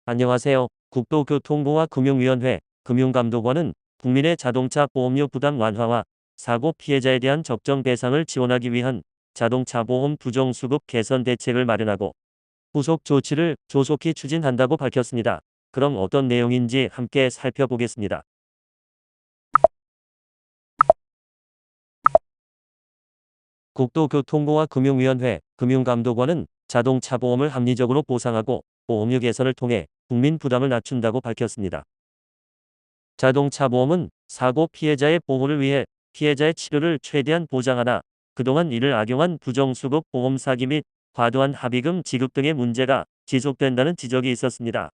안녕하세요. 국토교통부와 금융위원회, 금융감독원은 국민의 자동차 보험료 부담 완화와 사고 피해자에 대한 적정 배상을 지원하기 위한 자동차 보험 부정수급 개선 대책을 마련하고 후속 조치를 조속히 추진한다고 밝혔습니다. 그럼 어떤 내용인지 함께 살펴보겠습니다. 국토교통부와 금융위원회, 금융감독원은 자동차 보험을 합리적으로 보상하고 보험료 개선을 통해 국민 부담을 낮춘다고 밝혔습니다. 자동차 보험은 사고 피해자의 보호를 위해 피해자의 치료를 최대한 보장하나 그동안 이를 악용한 부정수급 보험 사기 및 과도한 합의금 지급 등의 문제가 지속된다는 지적이 있었습니다.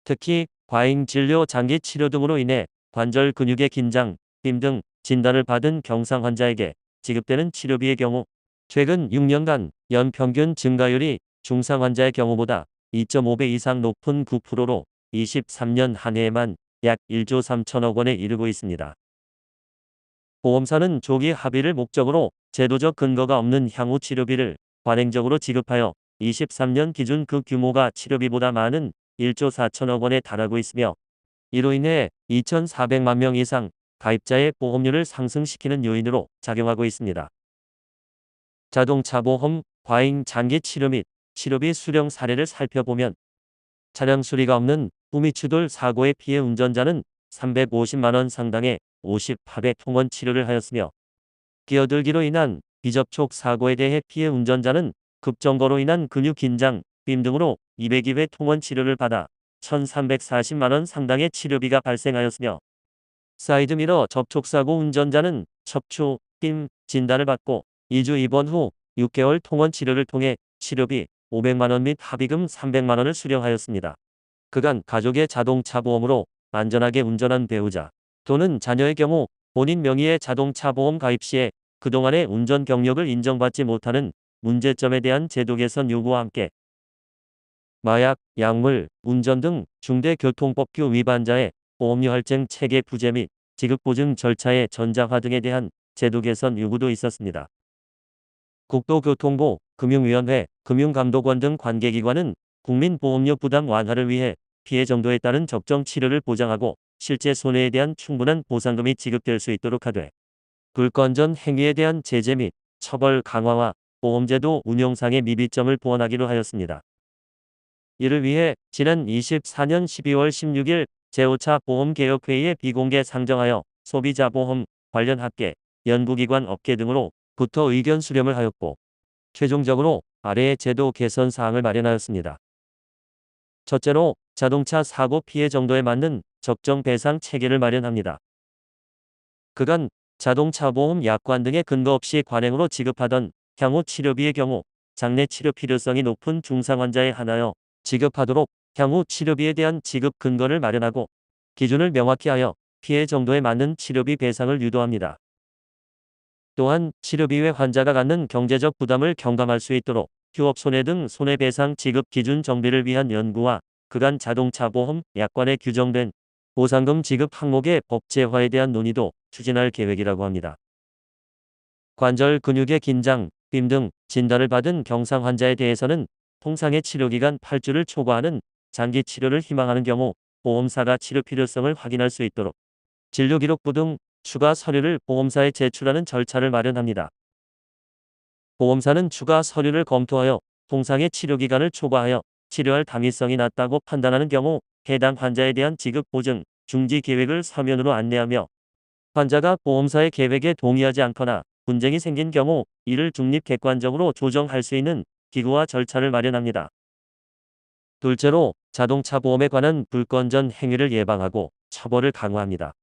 특히 과잉 진료, 장기 치료 등으로 인해 관절 근육의 긴장, 빔 등 진단을 받은 경상 환자에게 지급되는 치료비의 경우 최근 6년간 연평균 증가율이 중상 환자의 경우보다 2.5배 이상 높은 9%로 23년 한 해에만 약 1조 3천억 원에 이르고 있습니다. 보험사는 조기 합의를 목적으로 제도적 근거가 없는 향후 치료비를 관행적으로 지급하여 23년 기준 그 규모가 치료비보다 많은 1조 4천억 원에 달하고 있으며 이로 인해 2,400만 명 이상 가입자의 보험료를 상승시키는 요인으로 작용하고 있습니다. 자동차 보험, 과잉 장기 치료 및 치료비 수령 사례를 살펴보면 차량 수리가 없는 후미추돌 사고의 피해 운전자는 350만 원 상당의 58회 통원 치료를 하였으며 끼어들기로 인한 비접촉 사고에 대해 피해 운전자는 급정거로 인한 근육 긴장, 빔 등으로 202회 통원 치료를 받아 1,340만 원 상당의 치료비가 발생하였으며 사이드미러 접촉사고 운전자는 척추, 빔 진단을 받고 2주 입원 후 6개월 통원 치료를 통해 치료비 500만 원 및 합의금 300만 원을 수령하였습니다. 그간 가족의 자동차 보험으로 안전하게 운전한 배우자 또는 자녀의 경우 본인 명의의 자동차 보험 가입 시에 그동안의 운전 경력을 인정받지 못하는 문제점에 대한 제도 개선 요구와 함께 마약, 약물, 운전 등 중대교통법규 위반자의 보험료 할증 체계 부재 및 지급 보증 절차의 전자화 등에 대한 제도 개선 요구도 있었습니다. 국토교통부, 금융위원회, 금융감독원 등 관계기관은 국민 보험료 부담 완화를 위해 피해 정도에 따른 적정 치료를 보장하고 실제 손해에 대한 충분한 보상금이 지급될 수 있도록 하되 불건전 행위에 대한 제재 및 처벌 강화와 보험제도 운용상의 미비점을 보완하기로 하였습니다. 이를 위해 지난 24년 12월 16일 제5차 보험개혁회의에 비공개 상정하여 소비자보험 관련 학계, 연구기관 업계 등으로부터 의견 수렴을 하였고 최종적으로 아래의 제도 개선 사항을 마련하였습니다. 첫째로 자동차 사고 피해 정도에 맞는 적정 배상 체계를 마련합니다. 그간 자동차 보험 약관 등의 근거 없이 관행으로 지급하던 향후 치료비의 경우 장래 치료 필요성이 높은 중상 환자에 한하여 지급하도록 향후 치료비에 대한 지급 근거를 마련하고 기준을 명확히 하여 피해 정도에 맞는 치료비 배상을 유도합니다. 또한 치료비 외 환자가 갖는 경제적 부담을 경감할 수 있도록 휴업 손해 등 손해배상 지급 기준 정비를 위한 연구와 그간 자동차 보험 약관에 규정된 보상금 지급 항목의 법제화에 대한 논의도 추진할 계획이라고 합니다. 관절 근육의 긴장, 빔 등 진단을 받은 경상 환자에 대해서는 통상의 치료기간 8주를 초과하는 장기 치료를 희망하는 경우 보험사가 치료 필요성을 확인할 수 있도록 진료기록부 등 추가 서류를 보험사에 제출하는 절차를 마련합니다. 보험사는 추가 서류를 검토하여 통상의 치료기간을 초과하여 치료할 당위성이 낮다고 판단하는 경우 해당 환자에 대한 지급 보증, 중지 계획을 서면으로 안내하며 환자가 보험사의 계획에 동의하지 않거나 분쟁이 생긴 경우 이를 중립 객관적으로 조정할 수 있는 기구와 절차를 마련합니다. 둘째로 자동차 보험에 관한 불건전 행위를 예방하고 처벌을 강화합니다.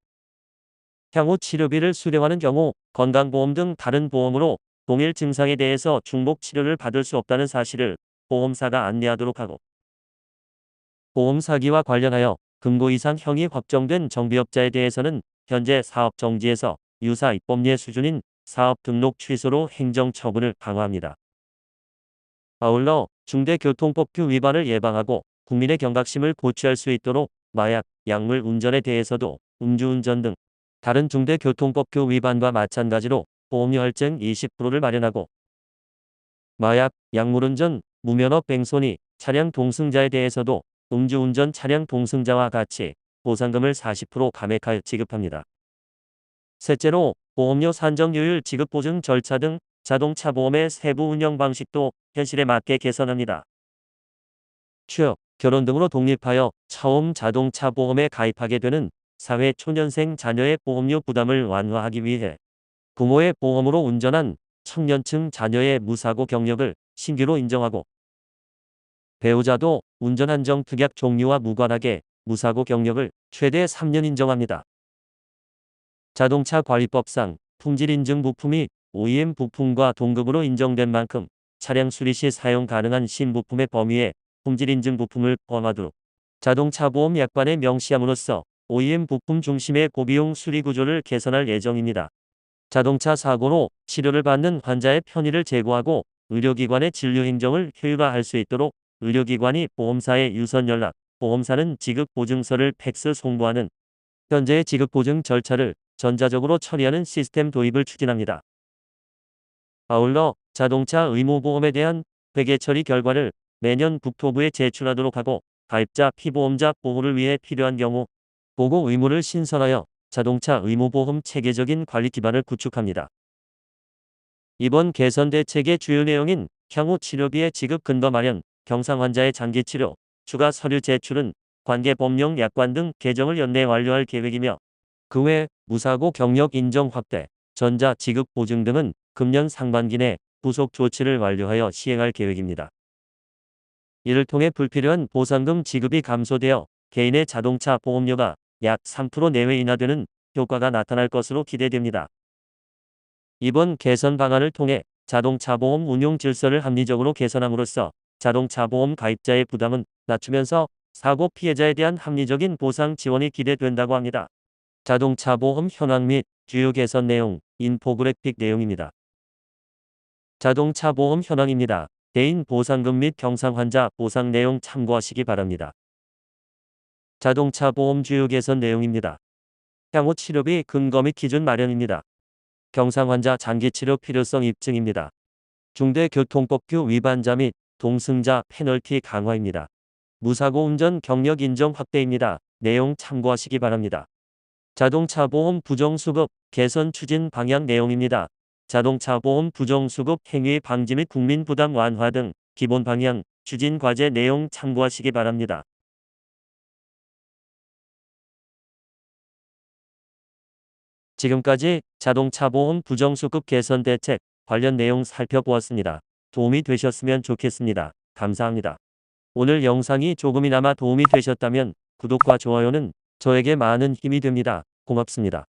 향후 치료비를 수령하는 경우 건강보험 등 다른 보험으로 동일 증상에 대해서 중복 치료를 받을 수 없다는 사실을 보험사가 안내하도록 하고 보험 사기와 관련하여 금고 이상 형이 확정된 정비업자에 대해서는 현재 사업 정지에서 유사 입법례 수준인 사업 등록 취소로 행정처분을 강화합니다. 아울러 중대교통법규 위반을 예방하고 국민의 경각심을 고취할 수 있도록 마약, 약물 운전에 대해서도 음주운전 등 다른 중대교통법규 위반과 마찬가지로 보험료 할증 20%를 마련하고 마약, 약물운전, 무면허 뺑소니, 차량 동승자에 대해서도 음주운전 차량 동승자와 같이 보상금을 40% 감액하여 지급합니다. 셋째로 보험료 산정료율 지급 보증 절차 등 자동차 보험의 세부 운영 방식도 현실에 맞게 개선합니다. 취업, 결혼 등으로 독립하여 처음 자동차 보험에 가입하게 되는 사회 초년생 자녀의 보험료 부담을 완화하기 위해 부모의 보험으로 운전한 청년층 자녀의 무사고 경력을 신규로 인정하고 배우자도 운전 한정 특약 종류와 무관하게 무사고 경력을 최대 3년 인정합니다. 자동차 관리법상 품질 인증 부품이 OEM 부품과 동급으로 인정된 만큼 차량 수리 시 사용 가능한 신부품의 범위에 품질 인증 부품을 포함하도록 자동차 보험 약관에 명시함으로써 OEM 부품 중심의 고비용 수리 구조를 개선할 예정입니다. 자동차 사고로 치료를 받는 환자의 편의를 제고하고 의료기관의 진료 행정을 효율화할 수 있도록 의료기관이 보험사에 유선 연락, 보험사는 지급 보증서를 팩스 송부하는 현재의 지급 보증 절차를 전자적으로 처리하는 시스템 도입을 추진합니다. 아울러 자동차 의무보험에 대한 회계 처리 결과를 매년 국토부에 제출하도록 하고 가입자 피보험자 보호를 위해 필요한 경우 보고 의무를 신설하여 자동차 의무보험 체계적인 관리 기반을 구축합니다. 이번 개선 대책의 주요 내용인 향후 치료비의 지급 근거 마련, 경상 환자의 장기치료, 추가 서류 제출은 관계 법령 약관 등 개정을 연내 완료할 계획이며 그 외 무사고 경력 인정 확대, 전자 지급 보증 등은 금년 상반기 내 부속 조치를 완료하여 시행할 계획입니다. 이를 통해 불필요한 보상금 지급이 감소되어 개인의 자동차 보험료가 약 3% 내외 인하되는 효과가 나타날 것으로 기대됩니다. 이번 개선 방안을 통해 자동차 보험 운용 질서를 합리적으로 개선함으로써 자동차 보험 가입자의 부담은 낮추면서 사고 피해자에 대한 합리적인 보상 지원이 기대된다고 합니다. 자동차 보험 현황 및 주요 개선 내용, 인포그래픽 내용입니다. 자동차 보험 현황입니다. 대인 보상금 및 경상 환자 보상 내용 참고하시기 바랍니다. 자동차 보험 주요 개선 내용입니다. 향후 치료비 근거 및 기준 마련입니다. 경상 환자 장기치료 필요성 입증입니다. 중대교통법규 위반자 및 동승자 페널티 강화입니다. 무사고 운전 경력 인정 확대입니다. 내용 참고하시기 바랍니다. 자동차 보험 부정수급 개선 추진 방향 내용입니다. 자동차 보험 부정수급 행위 방지 및 국민 부담 완화 등 기본 방향, 추진 과제 내용 참고하시기 바랍니다. 지금까지 자동차 보험 부정수급 개선 대책 관련 내용 살펴보았습니다. 도움이 되셨으면 좋겠습니다. 감사합니다. 오늘 영상이 조금이나마 도움이 되셨다면 구독과 좋아요는 저에게 많은 힘이 됩니다. 고맙습니다.